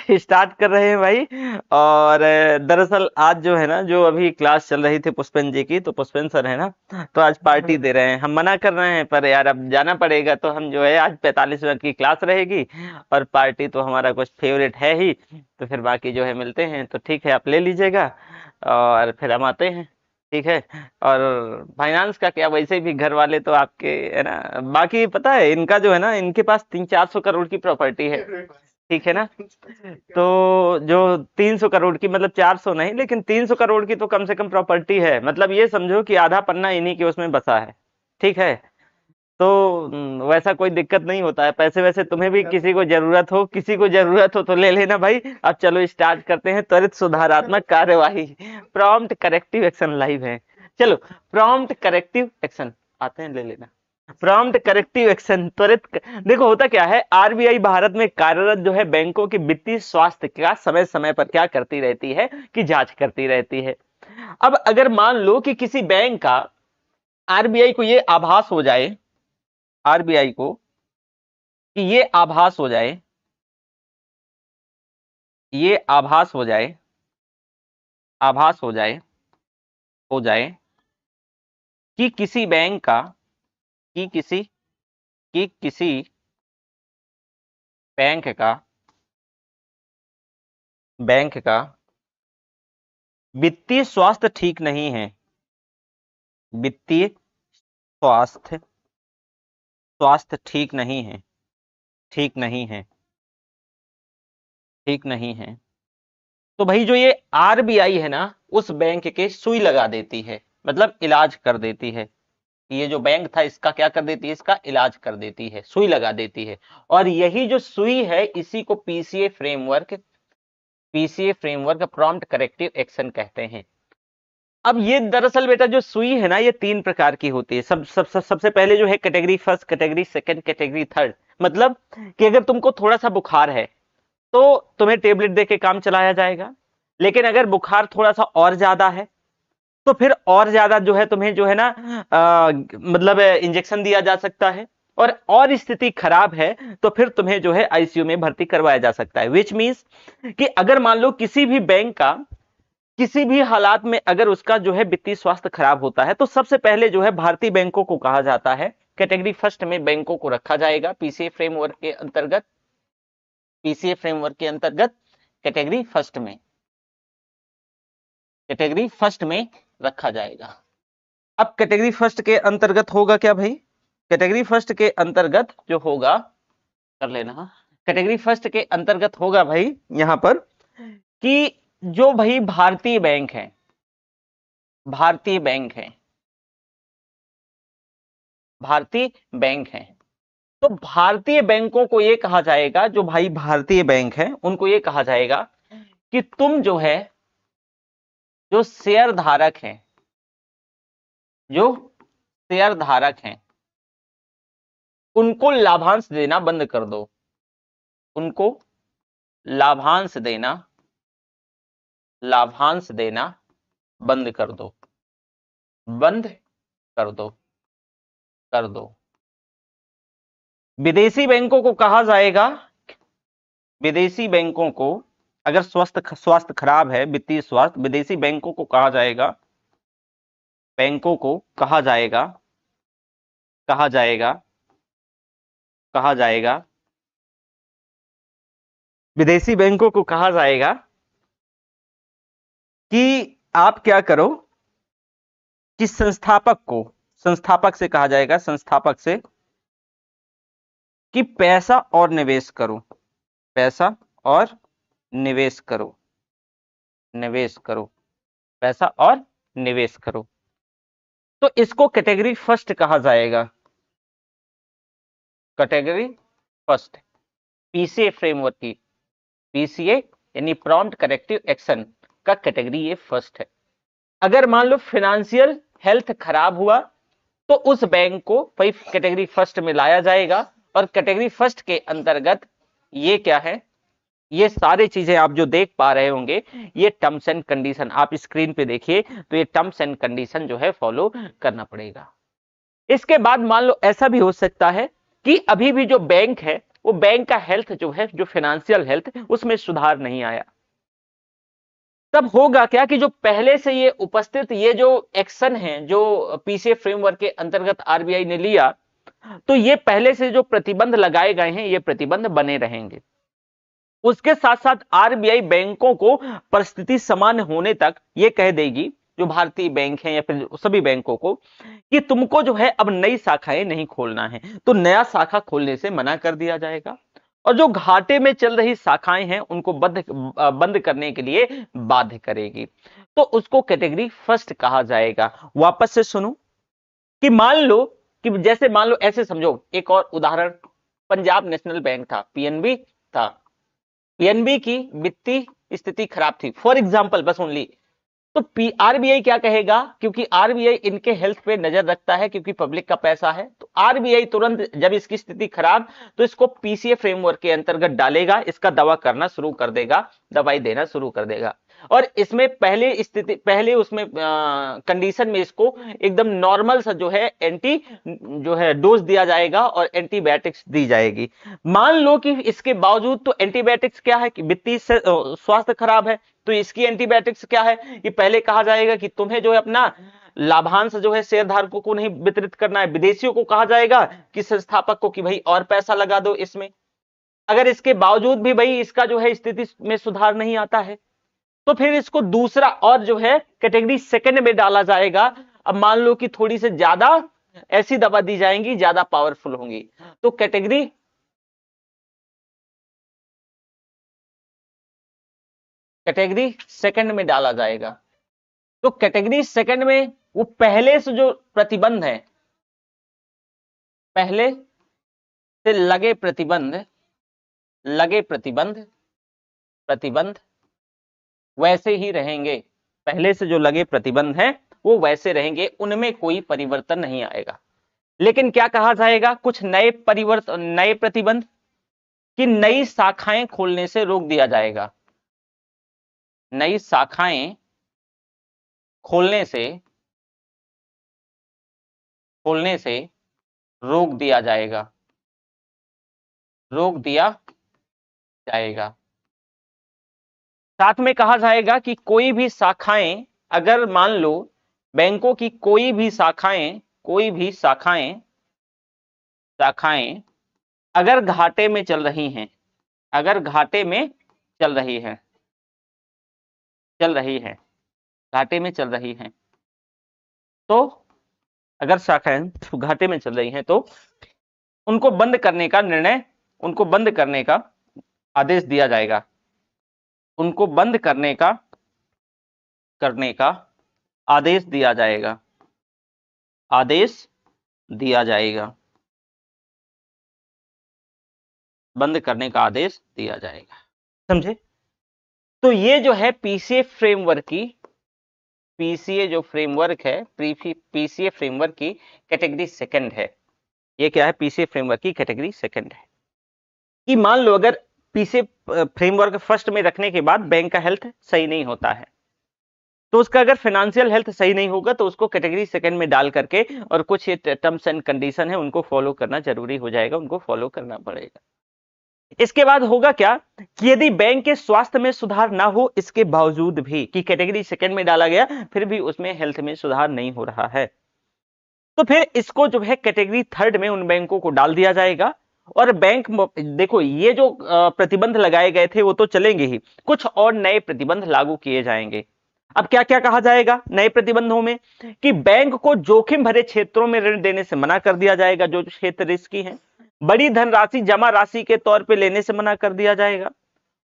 Start कर रहे हैं भाई। और दरअसल आज जो है ना, जो अभी क्लास चल रही थी पुष्पेन जी की, तो पुष्पेन सर है ना, तो आज पार्टी दे रहे हैं। हम मना कर रहे हैं पर यार अब जाना पड़ेगा, तो हम जो है आज 45 मिनट की क्लास रहेगी और पार्टी तो हमारा कुछ फेवरेट है ही। तो फिर बाकी जो है मिलते हैं, तो ठीक है आप ले लीजिएगा और फिर हम आते हैं। ठीक है। और फाइनेंस का क्या, वैसे भी घर वाले तो आपके है ना। बाकी पता है इनका जो है ना, इनके पास 300-400 करोड़ की प्रॉपर्टी है। ठीक है ना। तो जो 300 करोड़ की, मतलब 400 नहीं, लेकिन 300 करोड़ की तो कम से कम प्रॉपर्टी है। मतलब ये समझो कि आधा पन्ना इन्हीं के उसमें बसा है। ठीक है। तो वैसा कोई दिक्कत नहीं होता है। पैसे वैसे तुम्हें भी किसी को जरूरत हो, किसी को जरूरत हो तो ले लेना भाई। अब चलो स्टार्ट करते हैं। त्वरित सुधारात्मक कार्यवाही, प्रॉम्प्ट करेक्टिव एक्शन लाइव है। चलो प्रॉम्प्ट करेक्टिव एक्शन आते हैं, ले लेना। प्रॉम्प्ट करेक्टिव एक्शन, देखो होता क्या है, आरबीआई भारत में कार्यरत जो है बैंकों की वित्तीय स्वास्थ्य का समय समय पर क्या करती रहती है कि जांच करती रहती है। अब अगर मान लो कि किसी बैंक का, आरबीआई को ये आभास हो जाए, आरबीआई को कि ये आभास हो जाए, ये आभास हो जाए, आभास हो जाए कि किसी बैंक का, कि किसी बैंक का वित्तीय स्वास्थ्य ठीक नहीं है, वित्तीय स्वास्थ्य स्वास्थ्य ठीक नहीं है, ठीक नहीं है, ठीक नहीं है, तो भाई जो ये आरबीआई है ना, उस बैंक के सुई लगा देती है, मतलब इलाज कर देती है। ये जो बैंक था इसका क्या कर देती है, इसका इलाज कर देती है, सुई लगा देती है। और यही जो सुई है इसी को PCA framework prompt corrective action कहते हैं। अब ये दरअसल बेटा जो सुई है ना, ये 3 प्रकार की होती है। सबसे पहले जो है category first, category second, category third. मतलब कि अगर तुमको थोड़ा सा बुखार है तो तुम्हें टेबलेट देके काम चलाया जाएगा। लेकिन अगर बुखार थोड़ा सा और ज्यादा है तो फिर और ज्यादा जो है तुम्हें जो है ना, मतलब इंजेक्शन दिया जा सकता है। और स्थिति खराब है तो फिर तुम्हें जो है आईसीयू में भर्ती करवाया जा सकता है। विच मींस कि अगर मान लो किसी भी बैंक का किसी भी हालात में अगर उसका जो है वित्तीय स्वास्थ्य खराब होता है, तो सबसे पहले जो है भारतीय बैंकों को कहा जाता है, कैटेगरी फर्स्ट में बैंकों को रखा जाएगा पीसीए फ्रेमवर्क के अंतर्गत कैटेगरी फर्स्ट में रखा जाएगा। अब कैटेगरी फर्स्ट के अंतर्गत होगा क्या भाई, कैटेगरी फर्स्ट के अंतर्गत जो होगा, कर लेना, कैटेगरी फर्स्ट के अंतर्गत होगा भाई यहां पर कि जो भाई भारतीय बैंक है, भारतीय बैंक है, भारतीय बैंक है, तो भारतीय बैंकों को यह कहा जाएगा, जो भाई भारतीय बैंक है उनको यह कहा जाएगा कि तुम जो है, जो शेयर धारक हैं, जो शेयर धारक हैं, उनको लाभांश देना बंद कर दो, उनको लाभांश देना बंद कर दो, बंद कर दो, कर दो। विदेशी बैंकों को कहा जाएगा, विदेशी बैंकों को अगर स्वास्थ्य खराब है, वित्तीय स्वास्थ्य, विदेशी बैंकों को कहा जाएगा, बैंकों को कहा जाएगा, कहा जाएगा, कहा जाएगा, विदेशी बैंकों को कहा जाएगा कि आप क्या करो कि संस्थापक से कहा जाएगा, संस्थापक से कि पैसा और निवेश करो, पैसा और निवेश करो, निवेश करो, पैसा और निवेश करो। तो इसको कैटेगरी फर्स्ट कहा जाएगा, कैटेगरी फर्स्ट, पीसीए फ्रेमवर्क की, पीसीए यानी प्रॉम्प्ट करेक्टिव एक्शन का कैटेगरी ये फर्स्ट है। अगर मान लो फाइनेंशियल हेल्थ खराब हुआ तो उस बैंक को भाई कैटेगरी फर्स्ट में लाया जाएगा। और कैटेगरी फर्स्ट के अंतर्गत ये क्या है, ये सारी चीजें आप जो देख पा रहे होंगे, ये टर्म्स एंड कंडीशन आप स्क्रीन पे देखिए, तो ये टर्म्स एंड कंडीशन जो है फॉलो करना पड़ेगा। इसके बाद मान लो ऐसा भी हो सकता है कि अभी भी जो बैंक है वो बैंक का हेल्थ जो है, जो फाइनेंशियल हेल्थ, उसमें सुधार नहीं आया। तब होगा क्या कि जो पहले से ये उपस्थित ये जो एक्शन है जो पीसीए फ्रेमवर्क के अंतर्गत आरबीआई ने लिया, तो ये पहले से जो प्रतिबंध लगाए गए हैं ये प्रतिबंध बने रहेंगे। उसके साथ साथ आरबीआई बैंकों को परिस्थिति समान होने तक ये कह देगी, जो भारतीय बैंक हैं या फिर सभी बैंकों को, कि तुमको जो है अब नई शाखाएं नहीं खोलना है, तो नया शाखा खोलने से मना कर दिया जाएगा। और जो घाटे में चल रही शाखाएं हैं उनको बंद करने के लिए बाध्य करेगी। तो उसको कैटेगरी फर्स्ट कहा जाएगा। वापस से सुनो कि मान लो कि जैसे मान लो ऐसे समझो, एक और उदाहरण, पंजाब नेशनल बैंक था, पीएनबी था, पीएनबी की वित्तीय स्थिति खराब थी फॉर एग्जांपल, बस ओनली। तो आरबीआई क्या कहेगा, क्योंकि आरबीआई इनके हेल्थ पे नजर रखता है, क्योंकि पब्लिक का पैसा है, तो आरबीआई तुरंत जब इसकी स्थिति खराब, तो इसको पीसीए फ्रेमवर्क के अंतर्गत डालेगा, इसका दवा करना शुरू कर देगा, दवाई देना शुरू कर देगा। और इसमें पहले उसमें कंडीशन में इसको एकदम नॉर्मल सा जो है एंटी जो है डोज दिया जाएगा और एंटीबायोटिक्स दी जाएगी। मान लो कि इसके बावजूद, तो एंटीबायोटिक्स क्या है कि वित्तीय स्वास्थ्य खराब है, तो इसकी एंटीबायोटिक्स क्या है कि पहले कहा जाएगा कि तुम्हें जो है अपना लाभांश जो है शेयर धारकों को नहीं वितरित करना है, विदेशियों को कहा जाएगा कि संस्थापक को कि भाई और पैसा लगा दो इसमें। अगर इसके बावजूद भी भाई इसका जो है स्थिति में सुधार नहीं आता है, तो फिर इसको दूसरा और जो है कैटेगरी सेकंड में डाला जाएगा। अब मान लो कि थोड़ी से ज्यादा ऐसी दवा दी जाएंगी, ज्यादा पावरफुल होंगी, तो कैटेगरी सेकंड में डाला जाएगा। तो कैटेगरी सेकंड में वो पहले से जो प्रतिबंध है, पहले से लगे प्रतिबंध वैसे ही रहेंगे, पहले से जो लगे प्रतिबंध हैं वो वैसे रहेंगे, उनमें कोई परिवर्तन नहीं आएगा। लेकिन क्या कहा जाएगा, कुछ नए प्रतिबंध कि नई शाखाएं खोलने से रोक दिया जाएगा, नई शाखाएं खोलने से रोक दिया जाएगा। साथ में कहा जाएगा कि कोई भी शाखाएं, अगर मान लो बैंकों की कोई भी शाखाएं अगर घाटे में चल रही हैं, तो अगर शाखाएं घाटे में चल रही हैं तो उनको बंद करने का निर्णय, उनको बंद करने का आदेश दिया जाएगा, उनको बंद करने का आदेश दिया जाएगा, बंद करने का आदेश दिया जाएगा। समझे? तो ये जो है पीसीए जो फ्रेमवर्क है, पीसीए फ्रेमवर्क की कैटेगरी सेकंड है। ये क्या है, पीसीए फ्रेमवर्क की कैटेगरी सेकंड है कि मान लो अगर पीसीए फ्रेमवर्क फर्स्ट में रखने के बाद बैंक का हेल्थ सही नहीं होता है, तो उसका अगर फाइनेंशियल हेल्थ सही नहीं होगा तो उसको कैटेगरी सेकंड में डाल करके, और कुछ ये टर्म्स एंड कंडीशन है उनको फॉलो करना जरूरी हो जाएगा, उनको फॉलो करना पड़ेगा। इसके बाद होगा क्या कि यदि बैंक के स्वास्थ्य में सुधार ना हो, इसके बावजूद भी कि कैटेगरी सेकंड में डाला गया, फिर भी उसमें हेल्थ में सुधार नहीं हो रहा है, तो फिर इसको जो है कैटेगरी थर्ड में उन बैंकों को डाल दिया जाएगा। और बैंक, देखो ये जो प्रतिबंध लगाए गए थे वो तो चलेंगे ही, कुछ और नए प्रतिबंध लागू किए जाएंगे। अब क्या क्या कहा जाएगा नए प्रतिबंधों में, कि बैंक को जोखिम भरे क्षेत्रों में ऋण देने से मना कर दिया जाएगा, जो क्षेत्र रिस्की हैं। बड़ी धनराशि जमा राशि के तौर पे लेने से मना कर दिया जाएगा।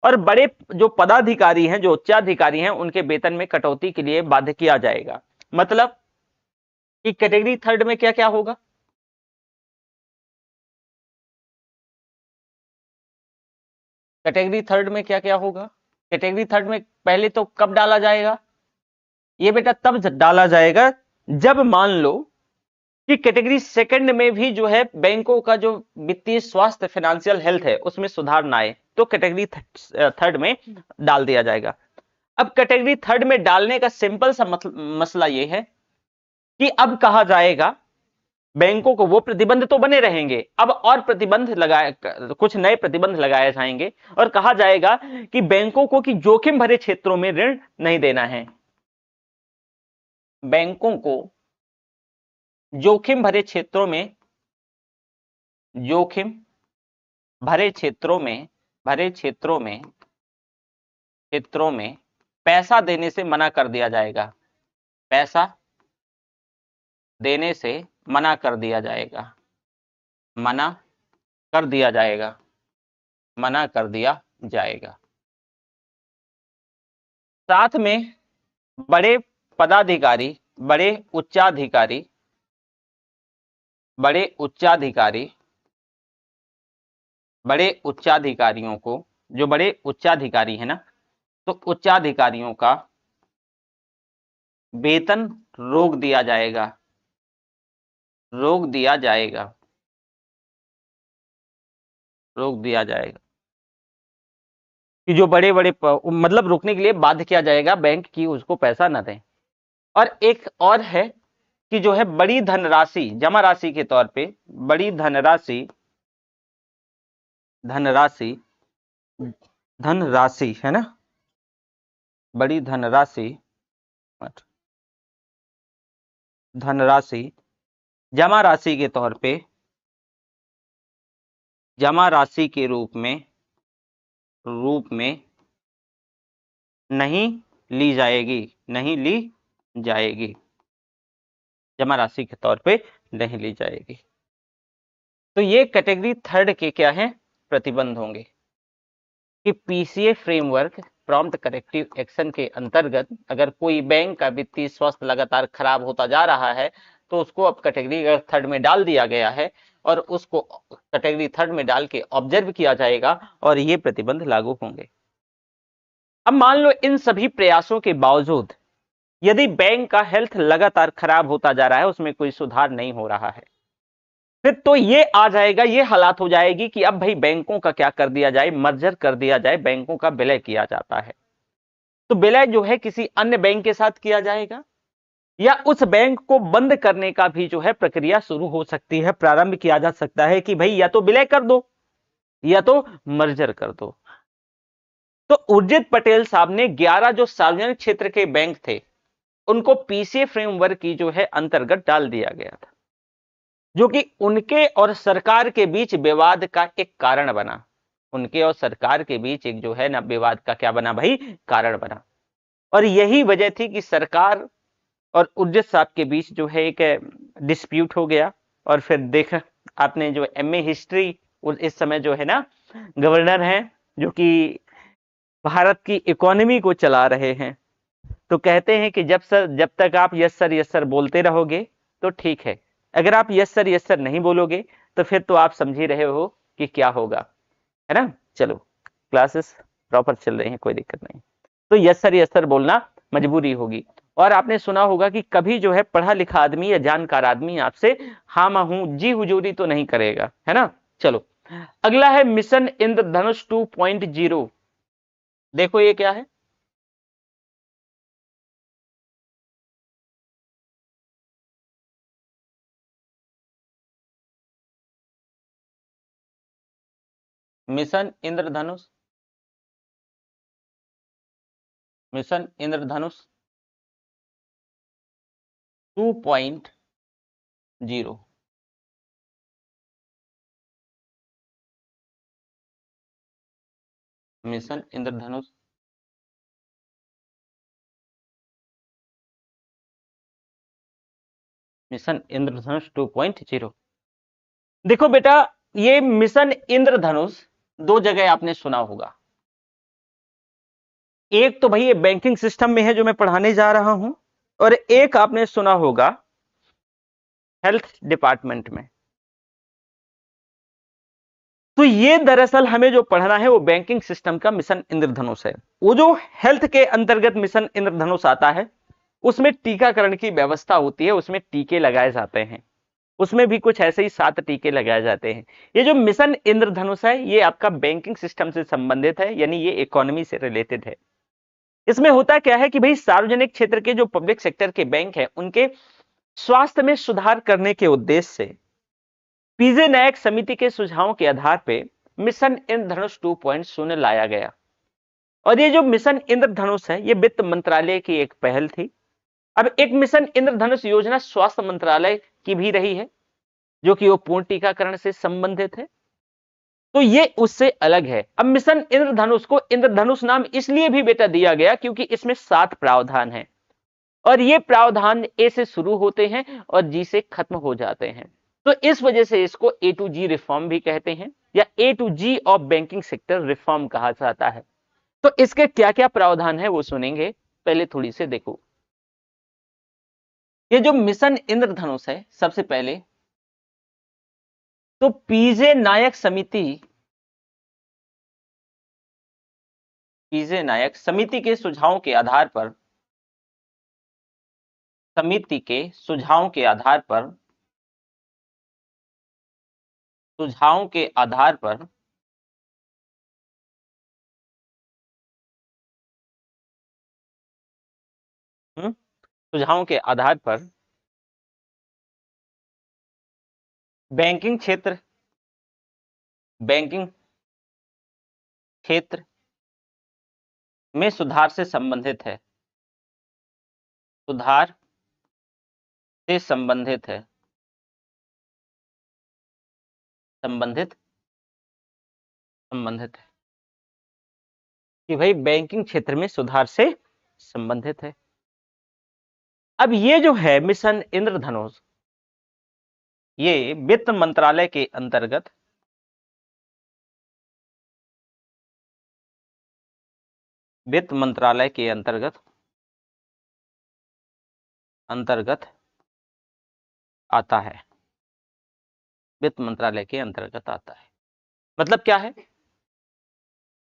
और बड़े जो पदाधिकारी हैं, जो उच्चाधिकारी हैं, उनके वेतन में कटौती के लिए बाध्य किया जाएगा। मतलब कि कैटेगरी थर्ड में क्या क्या होगा, कैटेगरी थर्ड में क्या क्या होगा, कैटेगरी थर्ड में पहले तो कब डाला जाएगा, ये बेटा तब डाला जाएगा जब मान लो कि कैटेगरी सेकंड में भी जो है बैंकों का जो वित्तीय स्वास्थ्य फाइनेंशियल हेल्थ है उसमें सुधार ना आए, तो कैटेगरी थर्ड में डाल दिया जाएगा। अब कैटेगरी थर्ड में डालने का सिंपल सा मसला ये है कि अब कहा जाएगा बैंकों को वो प्रतिबंध तो बने रहेंगे, अब और प्रतिबंध लगाए, कुछ नए प्रतिबंध लगाए जाएंगे और कहा जाएगा कि बैंकों को कि जोखिम भरे क्षेत्रों में ऋण नहीं देना है। बैंकों को जोखिम भरे क्षेत्रों में, जोखिम भरे क्षेत्रों में, भरे क्षेत्रों में पैसा देने से मना कर दिया जाएगा। पैसा देने से मना कर दिया जाएगा, मना कर दिया जाएगा, मना कर दिया जाएगा। साथ में बड़े पदाधिकारी, बड़े उच्चाधिकारी, बड़े उच्चाधिकारी, बड़े उच्चाधिकारियों को, जो बड़े उच्चाधिकारी है ना, तो उच्चाधिकारियों का वेतन रोक दिया जाएगा, रोक दिया जाएगा, रोक दिया जाएगा। कि जो बड़े बड़े मतलब रोकने के लिए बाध्य किया जाएगा बैंक की उसको पैसा न दें। और एक और है कि जो है बड़ी धनराशि, जमा राशि के तौर पे बड़ी धनराशि, धनराशि, धनराशि है ना, बड़ी धनराशि, धनराशि जमा राशि के तौर पे, जमा राशि के रूप में नहीं ली जाएगी, नहीं ली जाएगी, जमा राशि के तौर पे नहीं ली जाएगी। तो ये कैटेगरी थर्ड के क्या है, प्रतिबंध होंगे कि PCA framework prompt corrective action के अंतर्गत अगर कोई बैंक का वित्तीय स्वास्थ्य लगातार खराब होता जा रहा है तो उसको अब कैटेगरी थर्ड में डाल दिया गया है और उसको कैटेगरी थर्ड में डाल के ऑब्जर्व किया जाएगा और ये प्रतिबंध लागू होंगे। अब मान लो इन सभी प्रयासों के बावजूद यदि बैंक का हेल्थ लगातार खराब होता जा रहा है, उसमें कोई सुधार नहीं हो रहा है, फिर तो ये आ जाएगा, ये हालात हो जाएगी कि अब भाई बैंकों का क्या कर दिया जाए, मर्जर कर दिया जाए, बैंकों का विलय किया जाता है। तो विलय जो है किसी अन्य बैंक के साथ किया जाएगा या उस बैंक को बंद करने का भी जो है प्रक्रिया शुरू हो सकती है, प्रारंभ किया जा सकता है कि भाई या तो विलय कर दो या तो मर्जर कर दो। तो उर्जित पटेल साहब ने 11 जो सार्वजनिक क्षेत्र के बैंक थे उनको पीसीए फ्रेमवर्क की जो है अंतर्गत डाल दिया गया था, जो कि उनके और सरकार के बीच विवाद का एक कारण बना। उनके और सरकार के बीच एक जो है ना विवाद का क्या बना भाई, कारण बना। और यही वजह थी कि सरकार और उर्जित साहब के बीच जो है एक डिस्प्यूट हो गया। और फिर देख आपने जो एमए हिस्ट्री इस समय जो है ना गवर्नर हैं जो कि भारत की इकोनॉमी को चला रहे हैं, तो कहते हैं कि जब तक आप यस सर बोलते रहोगे तो ठीक है, अगर आप यस सर नहीं बोलोगे तो फिर तो आप समझ ही रहे हो कि क्या होगा, है ना। चलो क्लासेस प्रॉपर चल रही हैं, कोई दिक्कत नहीं। तो यस सर बोलना मजबूरी होगी। और आपने सुना होगा कि कभी जो है पढ़ा लिखा आदमी या जानकार आदमी आपसे हाँ मैं हूं जी हुजूरी तो नहीं करेगा, है ना। चलो अगला है मिशन इंद्रधनुष 2.0। देखो ये क्या है, मिशन इंद्रधनुष, मिशन इंद्रधनुष 2.0। मिशन इंद्रधनुष मिशन इंद्रधनुष 2.0। देखो बेटा ये मिशन इंद्रधनुष दो जगह आपने सुना होगा। एक तो भाई ये बैंकिंग सिस्टम में है जो मैं पढ़ाने जा रहा हूं, और एक आपने सुना होगा हेल्थ डिपार्टमेंट में। तो ये दरअसल हमें जो पढ़ना है वो बैंकिंग सिस्टम का मिशन इंद्रधनुष है। वो जो हेल्थ के अंतर्गत मिशन इंद्रधनुष आता है उसमें टीकाकरण की व्यवस्था होती है, उसमें टीके लगाए जाते हैं, उसमें भी कुछ ऐसे ही 7 टीके लगाए जाते हैं। ये जो मिशन इंद्रधनुष है ये आपका बैंकिंग सिस्टम से संबंधित है, यानी ये इकोनॉमी से रिलेटेड है। इसमें होता क्या है कि भाई सार्वजनिक क्षेत्र के जो पब्लिक सेक्टर के बैंक है उनके स्वास्थ्य में सुधार करने के उद्देश्य से पीजे नायक समिति के सुझावों के आधार पर मिशन इंद्रधनुष 2.0 लाया गया। और ये जो मिशन इंद्रधनुष है, ये वित्त मंत्रालय की एक पहल थी। अब एक मिशन इंद्रधनुष योजना स्वास्थ्य मंत्रालय की भी रही है, जो कि वो पूर्ण टीकाकरण से संबंधित है, तो ये उससे अलग है। अब मिशन इंद्रधनुष को इंद्रधनुष नाम इसलिए भी बेटा दिया गया क्योंकि इसमें 7 प्रावधान हैं, और ये प्रावधान ए से शुरू होते हैं और जी से खत्म हो जाते हैं। तो इस वजह से इसको ए टू जी रिफॉर्म भी कहते हैं, या A to G of banking sector reform कहा जाता है। तो इसके क्या क्या प्रावधान है वो सुनेंगे, पहले थोड़ी से देखो। ये जो मिशन इंद्रधनुष है, सबसे पहले तो पीजे नायक समिति के सुझावों के आधार पर समिति के सुझावों के आधार पर सुझावों के आधार पर सुझावों के आधार पर बैंकिंग क्षेत्र बैंकिंग क्षेत्र में सुधार से संबंधित है, सुधार से संबंधित है, संबंधित संबंधित है कि भाई बैंकिंग क्षेत्र में सुधार से संबंधित है। अब ये जो है मिशन इंद्रधनुष, ये वित्त मंत्रालय के अंतर्गत वित्त मंत्रालय के अंतर्गत अंतर्गत आता है, वित्त मंत्रालय के अंतर्गत आता है। मतलब क्या है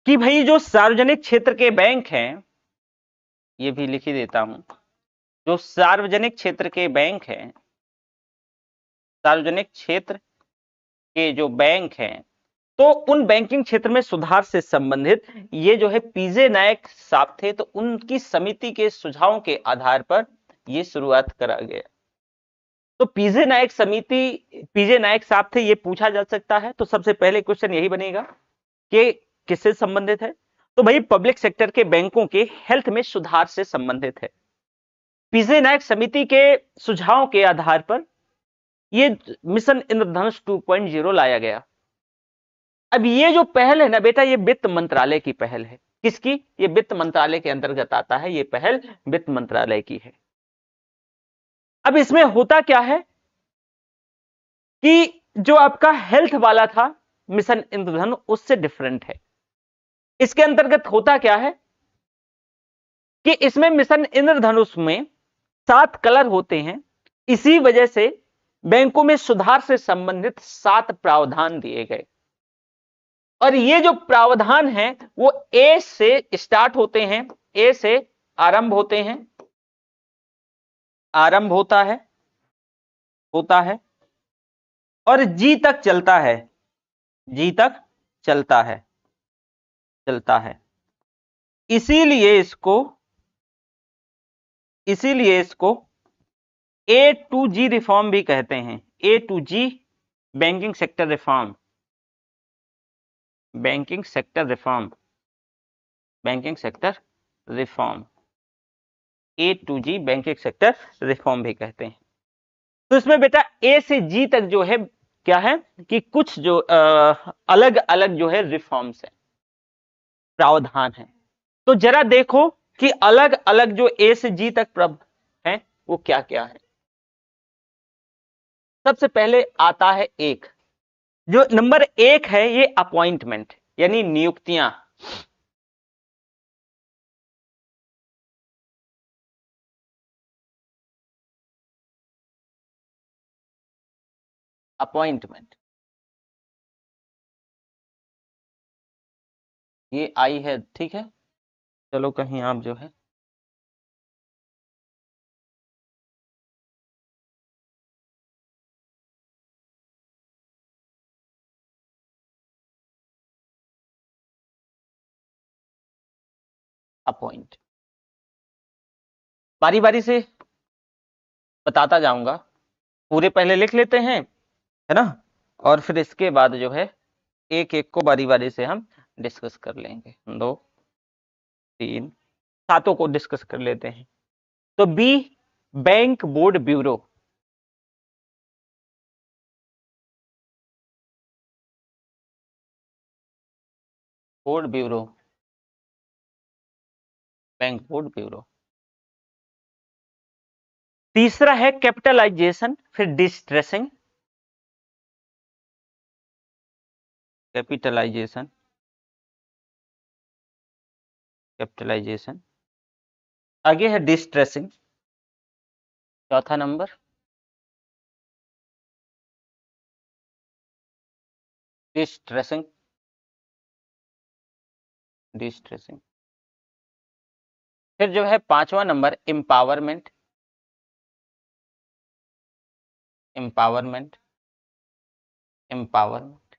कि भाई जो सार्वजनिक क्षेत्र के बैंक हैं, ये भी लिख ही देता हूं, जो सार्वजनिक क्षेत्र के बैंक हैं, सार्वजनिक क्षेत्र के जो बैंक हैं, तो उन बैंकिंग क्षेत्र में सुधार से संबंधित ये जो है पीजे नायक साहब थे, तो उनकी समिति के सुझावों के आधार पर ये शुरुआत करा गया। तो पीजे नायक साहब थे, ये पूछा जा सकता है। तो सबसे पहले क्वेश्चन यही बनेगा कि किससे संबंधित है, तो भाई पब्लिक सेक्टर के बैंकों के हेल्थ में सुधार से संबंधित है। पीजे नायक समिति के सुझावों के आधार पर ये मिशन इंद्रधनुष 2.0 लाया गया। अब ये जो पहल है ना बेटा, ये वित्त मंत्रालय की पहल है। किसकी? ये वित्त मंत्रालय के अंतर्गत आता है, ये पहल वित्त मंत्रालय की है। अब इसमें होता क्या है कि जो आपका हेल्थ वाला था मिशन इंद्रधनुष, उससे डिफरेंट है। इसके अंतर्गत होता क्या है कि इसमें मिशन इंद्रधनुष में 7 कलर होते हैं। इसी वजह से बैंकों में सुधार से संबंधित 7 प्रावधान दिए गए, और ये जो प्रावधान है वो ए से स्टार्ट होते हैं, ए से आरंभ होते हैं, आरंभ होता है और जी तक चलता है, जी तक चलता है। इसीलिए इसको ए टू जी रिफॉर्म भी कहते हैं। A to G banking sector reform, banking sector reform, banking sector reform, A to G banking sector reform भी कहते हैं। तो इसमें बेटा ए से जी तक जो है क्या है कि कुछ जो अलग अलग जो है रिफॉर्म्स है, प्रावधान है। तो जरा देखो कि अलग अलग जो ए से जी तक है वो क्या क्या है। सबसे पहले आता है एक, जो नंबर 1 है, ये अपॉइंटमेंट यानी नियुक्तियां। अपॉइंटमेंट ये आई है, ठीक है। चलो कहीं आप जो है अपॉइंट, बारी बारी से बताता जाऊंगा, पूरे पहले लिख लेते हैं, है ना, और फिर इसके बाद जो है एक एक को बारी बारी से हम डिस्कस कर लेंगे। 2 3 सातों को डिस्कस कर लेते हैं। तो B, bank board bureau. Board bureau, bank board bureau. तीसरा है कैपिटलाइजेशन, फिर डिस्ट्रेसिंग, कैपिटलाइजेशन, कैपिटलाइजेशन। आगे है डिस्ट्रेसिंग, चौथा नंबर डिस्ट्रेसिंग, डिस्ट्रेसिंग। फिर जो है पांचवा नंबर एम्पावरमेंट, एम्पावरमेंट, एम्पावरमेंट।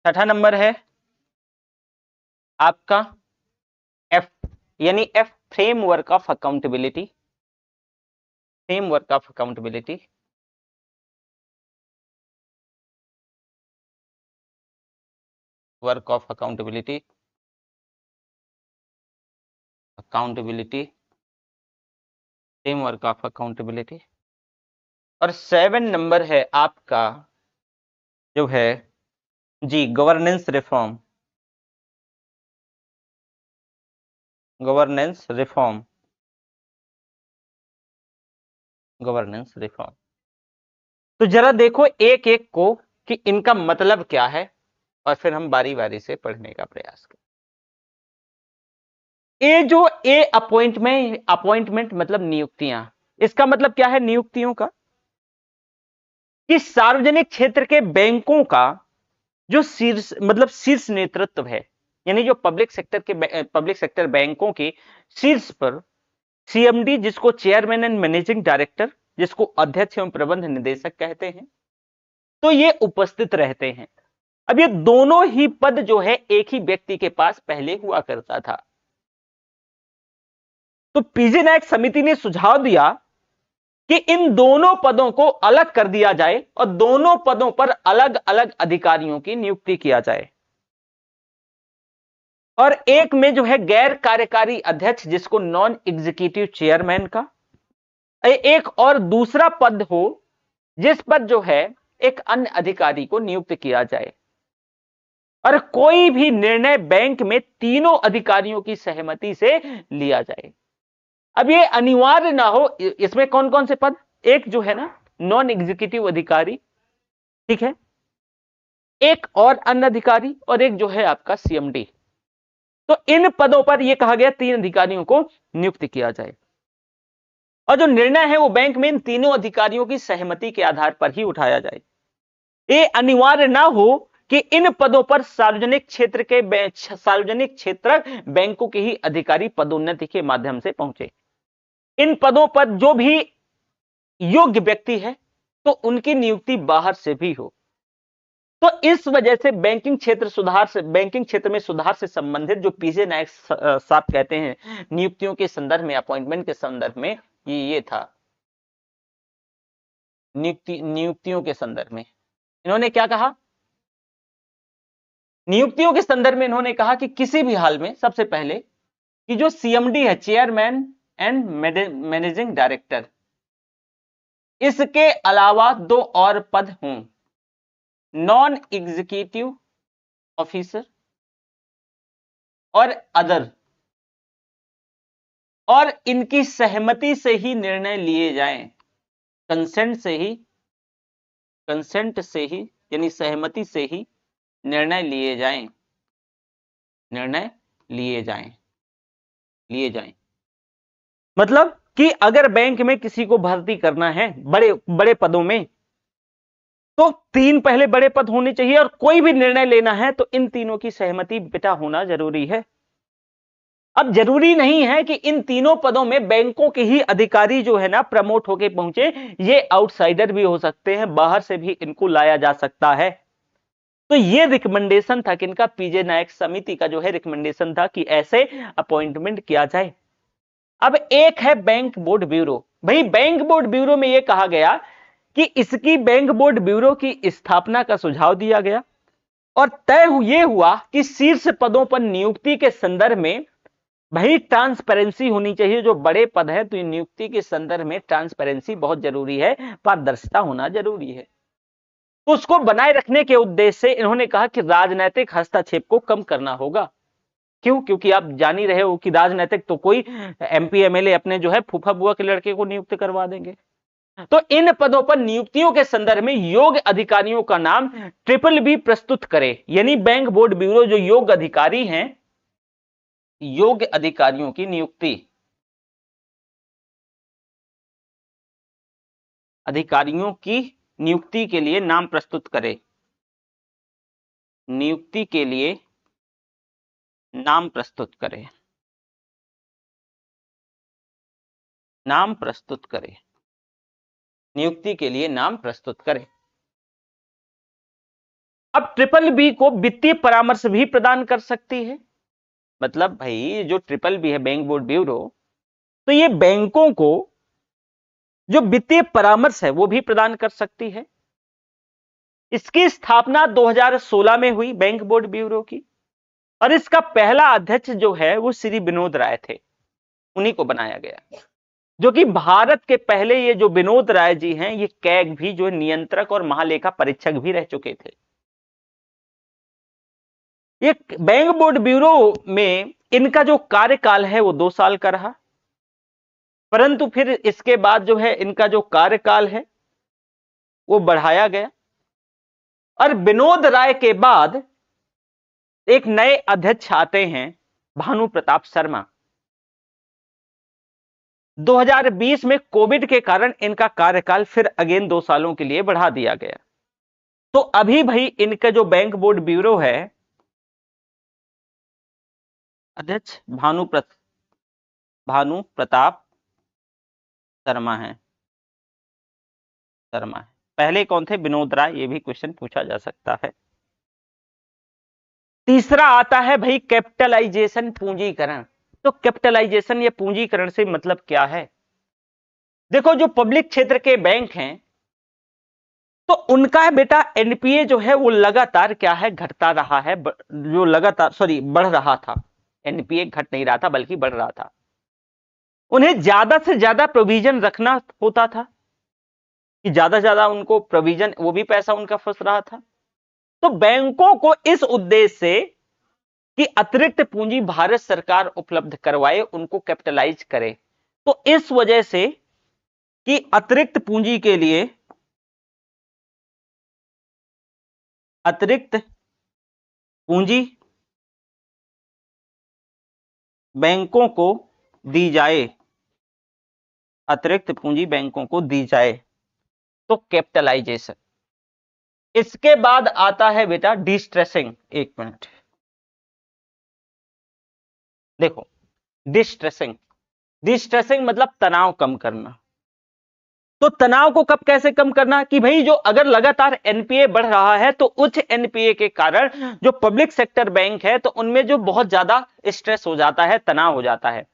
छठा नंबर है आपका एफ, यानी F, framework of accountability, framework of accountability. Work of accountability, accountability, framework of accountability. और 7 नंबर है आपका जो है G governance reform, governance reform, governance reform. तो जरा देखो एक एक को कि इनका मतलब क्या है, और फिर हम बारी बारी से पढ़ने का प्रयास करें। ए जो ए अपॉइंटमेंट, अपॉइंटमेंट मतलब नियुक्तियां, इसका मतलब क्या है नियुक्तियों का, कि सार्वजनिक क्षेत्र के बैंकों का जो शीर्ष मतलब शीर्ष नेतृत्व है, यानी जो पब्लिक सेक्टर बैंकों के शीर्ष पर सीएमडी, जिसको चेयरमैन एंड मैनेजिंग डायरेक्टर, जिसको अध्यक्ष एवं प्रबंध निदेशक कहते हैं, तो ये उपस्थित रहते हैं। अब ये दोनों ही पद जो है एक ही व्यक्ति के पास पहले हुआ करता था। तो पीजे नायक समिति ने सुझाव दिया कि इन दोनों पदों को अलग कर दिया जाए और दोनों पदों पर अलग अलग अधिकारियों की नियुक्ति किया जाए, और एक में जो है गैर कार्यकारी अध्यक्ष, जिसको नॉन एग्जीक्यूटिव चेयरमैन का, एक और दूसरा पद हो जिस पर जो है एक अन्य अधिकारी को नियुक्त किया जाए, और कोई भी निर्णय बैंक में तीनों अधिकारियों की सहमति से लिया जाए। अब ये अनिवार्य ना हो, इसमें कौन कौन से पद, एक जो है ना नॉन एग्जीक्यूटिव अधिकारी, ठीक है, एक और अन्य अधिकारी, और एक जो है आपका सीएमडी। तो इन पदों पर यह कहा गया 3 अधिकारियों को नियुक्त किया जाए, और जो निर्णय है वो बैंक में इन तीनों अधिकारियों की सहमति के आधार पर ही उठाया जाए। ये अनिवार्य ना हो कि इन पदों पर सार्वजनिक क्षेत्र बैंकों के ही अधिकारी पदोन्नति के माध्यम से पहुंचे। इन पदों पर जो भी योग्य व्यक्ति है तो उनकी नियुक्ति बाहर से भी हो। तो इस वजह से बैंकिंग क्षेत्र में सुधार से संबंधित जो पीजे नायक साहब कहते हैं नियुक्तियों के संदर्भ में, अपॉइंटमेंट के संदर्भ में, ये था नियुक्तियों के संदर्भ में इन्होंने क्या कहा, नियुक्तियों के संदर्भ में इन्होंने कहा कि किसी भी हाल में सबसे पहले कि जो सीएमडी है, चेयरमैन एंड मैनेजिंग डायरेक्टर, इसके अलावा 2 और पद हों, नॉन एग्जीक्यूटिव ऑफिसर और अदर, और इनकी सहमति से ही निर्णय लिए जाएं, कंसेंट से ही यानी सहमति से ही निर्णय लिए जाएं, निर्णय लिए जाएं। मतलब कि अगर बैंक में किसी को भर्ती करना है बड़े बड़े पदों में, तो 3 पहले बड़े पद होने चाहिए, और कोई भी निर्णय लेना है तो इन तीनों की सहमति बेटा होना जरूरी है। अब जरूरी नहीं है कि इन तीनों पदों में बैंकों के ही अधिकारी जो है ना प्रमोट होके पहुंचे, ये आउटसाइडर भी हो सकते हैं, बाहर से भी इनको लाया जा सकता है। तो ये रिकमेंडेशन था किनका, पीजे नायक समिति का जो है रिकमेंडेशन था कि ऐसे अपॉइंटमेंट किया जाए। अब एक है बैंक बोर्ड ब्यूरो। भाई बैंक बोर्ड ब्यूरो में यह कहा गया कि इसकी बैंक बोर्ड ब्यूरो की स्थापना का सुझाव दिया गया और तय यह हुआ कि शीर्ष पदों पर नियुक्ति के संदर्भ में भाई ट्रांसपेरेंसी होनी चाहिए। जो बड़े पद है तो नियुक्ति के संदर्भ में ट्रांसपेरेंसी बहुत जरूरी है, पारदर्शिता होना जरूरी है। तो उसको बनाए रखने के उद्देश्य से इन्होंने कहा कि राजनीतिक हस्तक्षेप को कम करना होगा। क्यों? क्योंकि आप जान ही रहे हो कि राजनीतिक तो कोई एमपी एमएलए अपने जो है फूफा बुआ के लड़के को नियुक्त करवा देंगे। तो इन पदों पर नियुक्तियों के संदर्भ में योग्य अधिकारियों का नाम ट्रिपल बी प्रस्तुत करे। यानी बैंक बोर्ड ब्यूरो जो योग्य अधिकारी हैं, योग्य अधिकारियों की नियुक्ति, अधिकारियों की नियुक्ति के लिए नाम प्रस्तुत करे। नियुक्ति के लिए नाम प्रस्तुत करे, नाम प्रस्तुत करे, नियुक्ति के लिए नाम प्रस्तुत करे। अब ट्रिपल बी को वित्तीय परामर्श भी प्रदान कर सकती है। मतलब भाई जो ट्रिपल बी है बैंक बोर्ड ब्यूरो, तो ये बैंकों को जो वित्तीय परामर्श है वो भी प्रदान कर सकती है। इसकी स्थापना 2016 में हुई बैंक बोर्ड ब्यूरो की और इसका पहला अध्यक्ष जो है वो श्री विनोद राय थे, उन्हीं को बनाया गया। जो कि भारत के पहले ये जो विनोद राय जी हैं ये कैग भी जो नियंत्रक और महालेखा परीक्षक भी रह चुके थे। ये बैंक बोर्ड ब्यूरो में इनका जो कार्यकाल है वो 2 साल का रहा, परंतु फिर इसके बाद जो है इनका जो कार्यकाल है वो बढ़ाया गया और विनोद राय के बाद एक नए अध्यक्ष आते हैं भानु प्रताप शर्मा। 2020 में कोविड के कारण इनका कार्यकाल फिर अगेन 2 सालों के लिए बढ़ा दिया गया। तो अभी भाई इनका जो बैंक बोर्ड ब्यूरो है अध्यक्ष भानु प्रताप शर्मा है, पहले कौन थे? विनोद राय। ये भी क्वेश्चन पूछा जा सकता है। तीसरा आता है भाई कैपिटलाइजेशन, पूंजीकरण। तो कैपिटलाइजेशन या पूंजीकरण से मतलब क्या है? देखो जो पब्लिक क्षेत्र के बैंक हैं तो उनका बेटा एनपीए जो है वो लगातार क्या है, घटता रहा है, जो लगातार बढ़ रहा था। एनपीए घट नहीं रहा था बल्कि बढ़ रहा था। उन्हें ज्यादा से ज्यादा प्रोविजन रखना होता था कि ज्यादा से ज्यादा उनको प्रोविजन, वो भी पैसा उनका फंस रहा था। तो बैंकों को इस उद्देश्य से कि अतिरिक्त पूंजी भारत सरकार उपलब्ध करवाए, उनको कैपिटलाइज करे। तो इस वजह से कि अतिरिक्त पूंजी के लिए अतिरिक्त पूंजी बैंकों को दी जाए, अतिरिक्त पूंजी बैंकों को दी जाए, तो कैपिटलाइजेशन। इसके बाद आता है बेटा डिस्ट्रेसिंग। एक मिनट देखो, डिस्ट्रेसिंग मतलब तनाव कम करना। तो तनाव को कब कैसे कम करना कि भाई जो अगर लगातार एनपीए बढ़ रहा है तो उच्च एनपीए के कारण जो पब्लिक सेक्टर बैंक है तो उनमें जो बहुत ज्यादा स्ट्रेस हो जाता है, तनाव हो जाता है।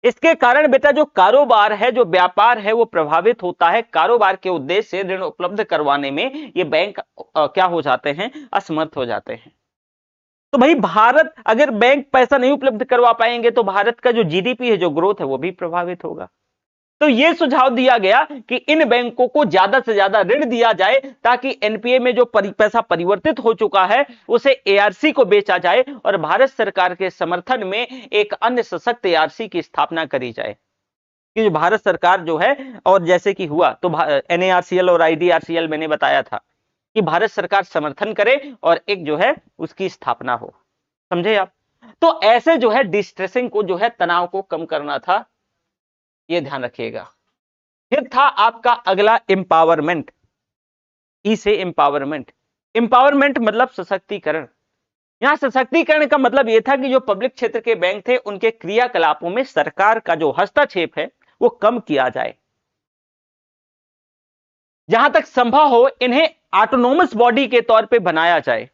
इसके कारण बेटा जो कारोबार है, जो व्यापार है वो प्रभावित होता है। कारोबार के उद्देश्य से ऋण उपलब्ध करवाने में ये बैंक क्या हो जाते हैं, असमर्थ हो जाते हैं। तो भाई भारत अगर बैंक पैसा नहीं उपलब्ध करवा पाएंगे तो भारत का जो जीडीपी है, जो ग्रोथ है वो भी प्रभावित होगा। तो यह सुझाव दिया गया कि इन बैंकों को ज्यादा से ज्यादा ऋण दिया जाए ताकि एनपीए में जो पैसा परिवर्तित हो चुका है उसे एआरसी को बेचा जाए और भारत सरकार के समर्थन में एक अन्य सशक्त एआरसी की स्थापना करी जाए। कि जो भारत सरकार जो है, और जैसे कि हुआ तो एनएआरसीएल और आईडीआरसीएल मैंने बताया था कि भारत सरकार समर्थन करे और एक जो है उसकी स्थापना हो। समझे आप? तो ऐसे जो है डिस्ट्रेसिंग को, जो है तनाव को कम करना था, ये ध्यान रखिएगा। फिर था आपका अगला एम्पावरमेंट। ई से एम्पावरमेंट। एम्पावरमेंट मतलब सशक्तिकरण। यहां सशक्तिकरण का मतलब यह था कि जो पब्लिक क्षेत्र के बैंक थे उनके क्रियाकलापों में सरकार का जो हस्तक्षेप है वो कम किया जाए। जहां तक संभव हो इन्हें ऑटोनोमस बॉडी के तौर पे बनाया जाए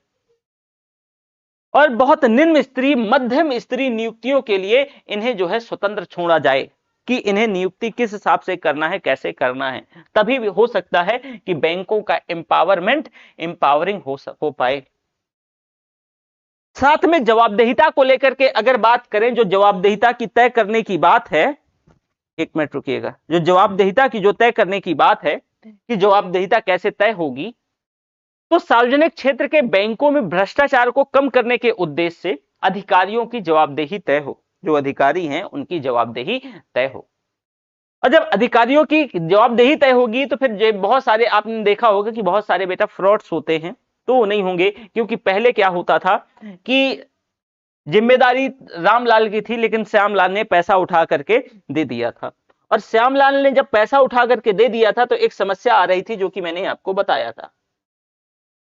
और बहुत निम्न स्तरीय मध्यम स्तरीय नियुक्तियों के लिए इन्हें जो है स्वतंत्र छोड़ा जाए कि इन्हें नियुक्ति किस हिसाब से करना है, कैसे करना है, तभी भी हो सकता है कि बैंकों का एम्पावरिंग हो पाए। साथ में जवाबदेहिता को लेकर के अगर बात करें, जो जवाबदेहिता की तय करने की बात है, एक मिनट रुकिएगा, जो जवाबदेहिता की जो तय करने की बात है कि जवाबदेहिता कैसे तय होगी, तो सार्वजनिक क्षेत्र के बैंकों में भ्रष्टाचार को कम करने के उद्देश्य से अधिकारियों की जवाबदेही तय हो, जो अधिकारी हैं उनकी जवाबदेही तय हो। और जब अधिकारियों की जवाबदेही तय होगी तो फिर बहुत सारे आपने देखा होगा कि बहुत सारे बेटा फ्रॉड्स होते हैं तो वो नहीं होंगे, क्योंकि पहले क्या होता था कि जिम्मेदारी रामलाल की थी लेकिन श्यामलाल ने पैसा उठा करके दे दिया था, और श्यामलाल ने जब पैसा उठा करके दे दिया था तो एक समस्या आ रही थी जो कि मैंने आपको बताया था।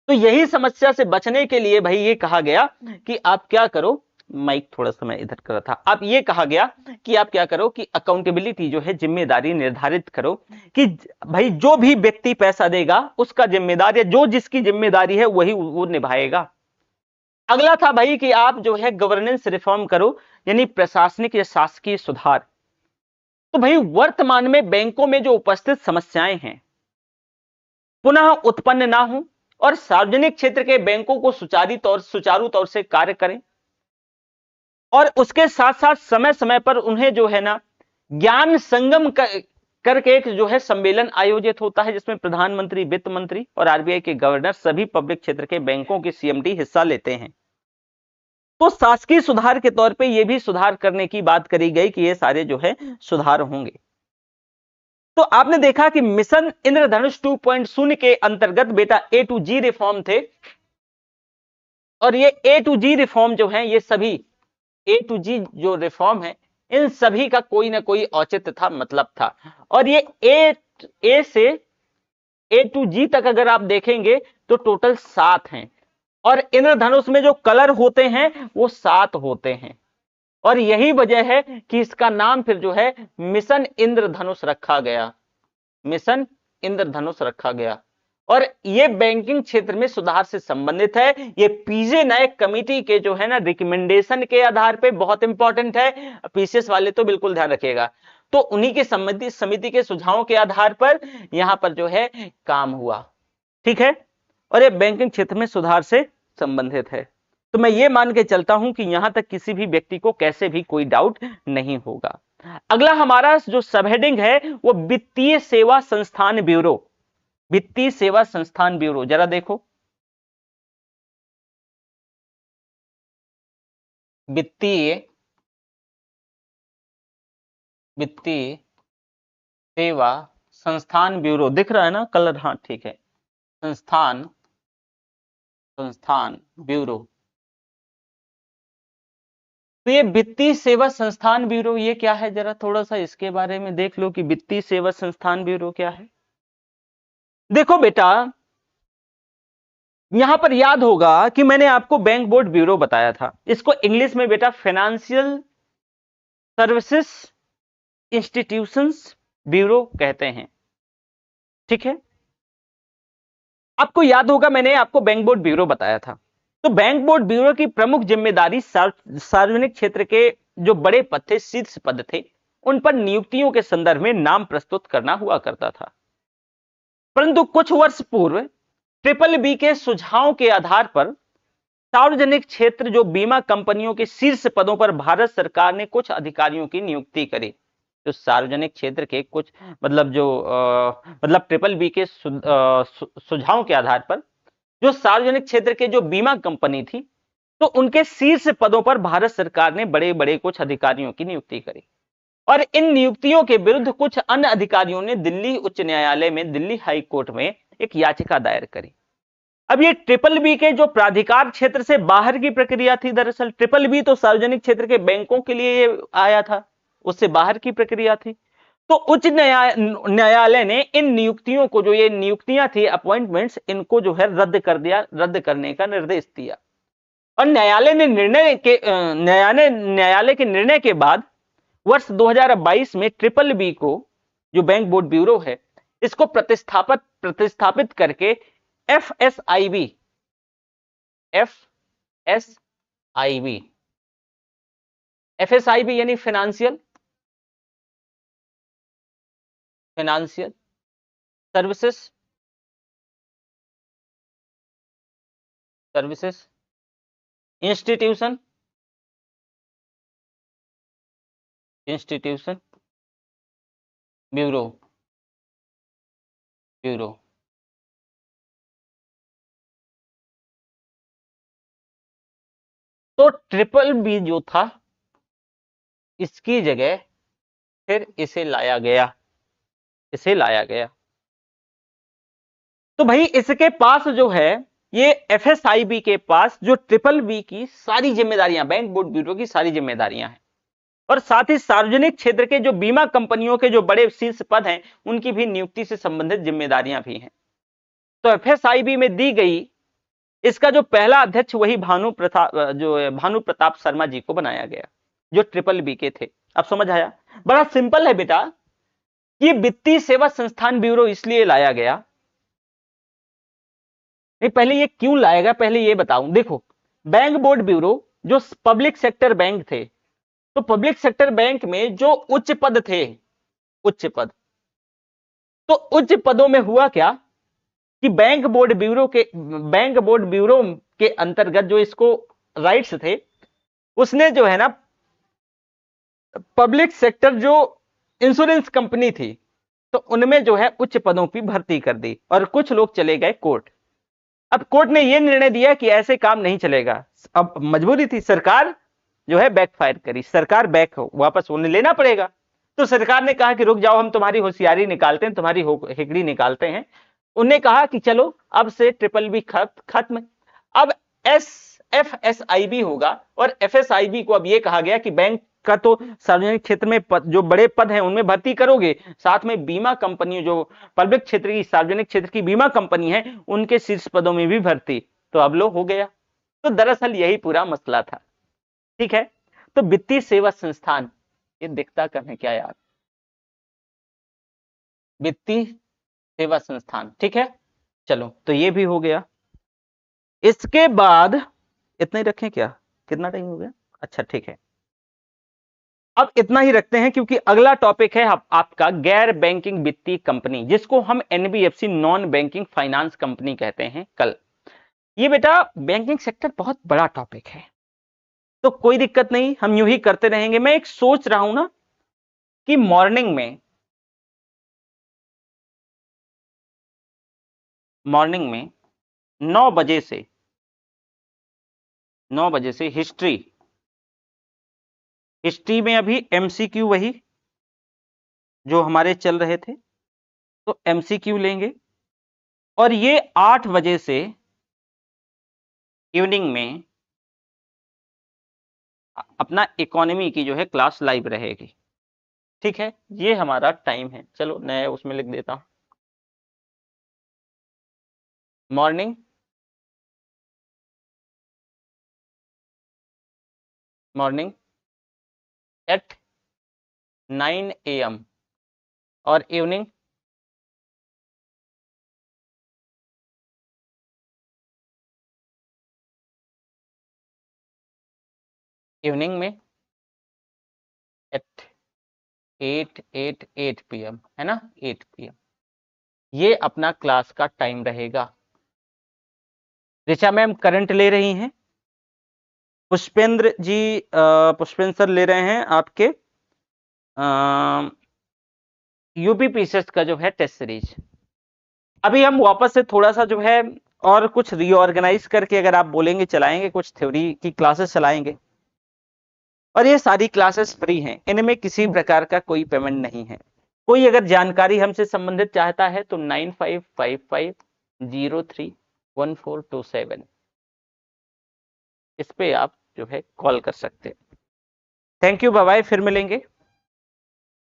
तो यही समस्या से बचने के लिए भाई ये कहा गया कि आप क्या करो, माइक थोड़ा सा मैं इधर कर रहा था, आप ये कहा गया कि आप क्या करो कि अकाउंटेबिलिटी जो है, जिम्मेदारी निर्धारित करो कि भाई जो भी व्यक्ति पैसा देगा उसका जिम्मेदार या जो जिसकी जिम्मेदारी है वही वो निभाएगा। अगला था भाई कि आप जो है गवर्नेंस रिफॉर्म करो, यानी प्रशासनिक या शासकीय सुधार। तो भाई वर्तमान में बैंकों में जो उपस्थित समस्याएं हैं पुनः उत्पन्न ना हो और सार्वजनिक क्षेत्र के बैंकों को सुचारू तौर से कार्य करें, और उसके साथ साथ समय समय पर उन्हें जो है ना ज्ञान संगम करके एक जो है सम्मेलन आयोजित होता है जिसमें प्रधानमंत्री, वित्त मंत्री और आरबीआई के गवर्नर सभी पब्लिक क्षेत्र के बैंकों के सीएमडी हिस्सा लेते हैं। तो शासकीय सुधार के तौर पे ये भी सुधार करने की बात करी गई कि ये सारे जो है सुधार होंगे। तो आपने देखा कि मिशन इंद्रधनुष 2.0 के अंतर्गत बेटा ए टू जी रिफॉर्म थे, और ये ए टू जी रिफॉर्म जो है, ये सभी ए टू जी जो रिफॉर्म है इन सभी का कोई ना कोई औचित्य था, मतलब था। और ये ए से ए टू जी तक अगर आप देखेंगे तो टोटल 7 हैं, और इंद्रधनुष में जो कलर होते हैं वो 7 होते हैं, और यही वजह है कि इसका नाम फिर जो है मिशन इंद्रधनुष रखा गया, मिशन इंद्रधनुष रखा गया। और ये बैंकिंग क्षेत्र में सुधार से संबंधित है। ये पीजे नायक कमेटी के जो है ना रिकमेंडेशन के आधार पे बहुत इंपॉर्टेंट है, पीसीएस वाले तो बिल्कुल ध्यान रखिएगा। तो उन्हीं के समिति के सुझावों के आधार पर यहां पर जो है काम हुआ, ठीक है, और ये बैंकिंग क्षेत्र में सुधार से संबंधित है। तो मैं ये मान के चलता हूं कि यहां तक किसी भी व्यक्ति को कैसे भी कोई डाउट नहीं होगा। अगला हमारा जो सब हेडिंग है वो वित्तीय सेवा संस्थान ब्यूरो, वित्तीय सेवा संस्थान ब्यूरो, जरा देखो वित्तीय सेवा संस्थान ब्यूरो, दिख रहा है ना कलर, हाँ ठीक है, संस्थान ब्यूरो। तो ये वित्तीय सेवा संस्थान ब्यूरो ये क्या है, जरा थोड़ा सा इसके बारे में देख लो कि वित्तीय सेवा संस्थान ब्यूरो क्या है। देखो बेटा यहां पर याद होगा कि मैंने आपको बैंक बोर्ड ब्यूरो बताया था, इसको इंग्लिश में बेटा फाइनेंशियल सर्विसेज इंस्टीट्यूशंस ब्यूरो कहते हैं, ठीक है। आपको याद होगा मैंने आपको बैंक बोर्ड ब्यूरो बताया था। तो बैंक बोर्ड ब्यूरो की प्रमुख जिम्मेदारी सार्वजनिक क्षेत्र के जो बड़े पद थे, शीर्ष पद थे, उन पर नियुक्तियों के संदर्भ में नाम प्रस्तुत करना हुआ करता था। परंतु कुछ वर्ष पूर्व ट्रिपल बी के सुझाव के आधार पर सार्वजनिक क्षेत्र जो बीमा कंपनियों के शीर्ष पदों पर भारत सरकार ने कुछ अधिकारियों की नियुक्ति करी। जो सार्वजनिक क्षेत्र के कुछ मतलब जो मतलब ट्रिपल बी के सुझाव के आधार पर जो सार्वजनिक क्षेत्र के जो बीमा कंपनी थी, तो उनके शीर्ष पदों पर भारत सरकार ने बड़े बड़े कुछ अधिकारियों की नियुक्ति करी, और इन नियुक्तियों के विरुद्ध कुछ अन्य अधिकारियों ने दिल्ली उच्च न्यायालय में, दिल्ली हाई कोर्ट में एक याचिका दायर करी। अब ये ट्रिपल बी के जो प्राधिकार क्षेत्र से बाहर की प्रक्रिया थी, दरअसल ट्रिपल बी तो सार्वजनिक क्षेत्र के बैंकों के लिए ये आया था, उससे बाहर की प्रक्रिया थी। तो उच्च न्यायालय ने इन नियुक्तियों को, जो ये नियुक्तियां थी अपॉइंटमेंट्स, इनको जो है रद्द कर दिया, रद्द करने का निर्देश दिया। और न्यायालय के निर्णय के बाद वर्ष 2022 में ट्रिपल बी को, जो बैंक बोर्ड ब्यूरो है, इसको प्रतिस्थापित करके एफएसआईबी FSIB, FSIB यानी फाइनेंशियल सर्विसेज, इंस्टीट्यूशन ब्यूरो, तो ट्रिपल बी जो था इसकी जगह फिर इसे लाया गया, तो भाई इसके पास जो है ये FSIB के पास जो ट्रिपल बी की सारी जिम्मेदारियां, बैंक बोर्ड ब्यूरो की सारी जिम्मेदारियां हैं, और साथ ही सार्वजनिक क्षेत्र के जो बीमा कंपनियों के जो बड़े शीर्ष पद हैं उनकी भी नियुक्ति से संबंधित जिम्मेदारियां भी हैं। तो FSIB में दी गई, इसका जो पहला अध्यक्ष वही भानु प्रताप शर्मा जी को बनाया गया जो ट्रिपल बी के थे। अब समझ आया? बड़ा सिंपल है बेटा, ये वित्तीय सेवा संस्थान ब्यूरो इसलिए लाया गया, नहीं पहले ये क्यों लाया गया पहले ये बताऊं। देखो, बैंक बोर्ड ब्यूरो जो पब्लिक सेक्टर बैंक थे, तो पब्लिक सेक्टर बैंक में जो उच्च पद थे, तो उच्च पदों में हुआ क्या कि बैंक बोर्ड ब्यूरो के अंतर्गत जो इसको राइट्स थे, उसने जो है ना पब्लिक सेक्टर जो इंश्योरेंस कंपनी थी तो उनमें जो है उच्च पदों की भर्ती कर दी, और कुछ लोग चले गए कोर्ट। अब कोर्ट ने यह निर्णय दिया कि ऐसे काम नहीं चलेगा, अब मजबूरी थी, सरकार जो है बैकफायर करी, सरकार वापस उन्हें लेना पड़ेगा। तो सरकार ने कहा कि रुक जाओ, हम तुम्हारी होशियारी निकालते हैं, तुम्हारी हिकड़ी निकालते हैं। उन्हें कहा कि चलो अब से ट्रिपल बी खत्म, अब FSIB होगा, और FSIB को अब यह कहा गया कि बैंक का तो सार्वजनिक क्षेत्र में जो बड़े पद हैं उनमें भर्ती करोगे, साथ में बीमा कंपनी जो पब्लिक क्षेत्र की सार्वजनिक क्षेत्र की बीमा कंपनी है उनके शीर्ष पदों में भी भर्ती, तो अब लो हो गया। तो दरअसल यही पूरा मसला था। ठीक है, तो वित्तीय सेवा संस्थान, ये दिखता कम है क्या यार, वित्तीय सेवा संस्थान, ठीक है। चलो तो ये भी हो गया। इसके बाद इतना ही रखें क्या, कितना टाइम हो गया? अच्छा ठीक है, अब इतना ही रखते हैं क्योंकि अगला टॉपिक है आपका गैर बैंकिंग वित्तीय कंपनी, जिसको हम NBFC non banking finance company कहते हैं। कल ये बेटा बैंकिंग सेक्टर बहुत बड़ा टॉपिक है, तो कोई दिक्कत नहीं, हम यूं ही करते रहेंगे। मैं एक सोच रहा हूं ना कि मॉर्निंग में 9 बजे से हिस्ट्री में अभी MCQ वही जो हमारे चल रहे थे, तो MCQ लेंगे, और ये 8 बजे से इवनिंग में अपना इकोनॉमी की जो है क्लास लाइव रहेगी। ठीक है, ये हमारा टाइम है। चलो नया उसमें लिख देता हूं, मॉर्निंग एट 9 AM और इवनिंग में एट 8 PM, है ना, 8 PM ये अपना क्लास का टाइम रहेगा। ऋचा मैम करंट ले रही हैं, पुष्पेंद्र सर ले रहे हैं आपके UPPCS का जो है टेस्ट सीरीज। अभी हम वापस से थोड़ा सा जो है और कुछ रीऑर्गेनाइज करके, अगर आप बोलेंगे चलाएंगे, कुछ थ्योरी की क्लासेस चलाएंगे, और ये सारी क्लासेस फ्री हैं, इनमें किसी प्रकार का कोई पेमेंट नहीं है। कोई अगर जानकारी हमसे संबंधित चाहता है तो 9555031427 इस पे आप जो है कॉल कर सकते हैं। थैंक यू, बाय बाय, फिर मिलेंगे।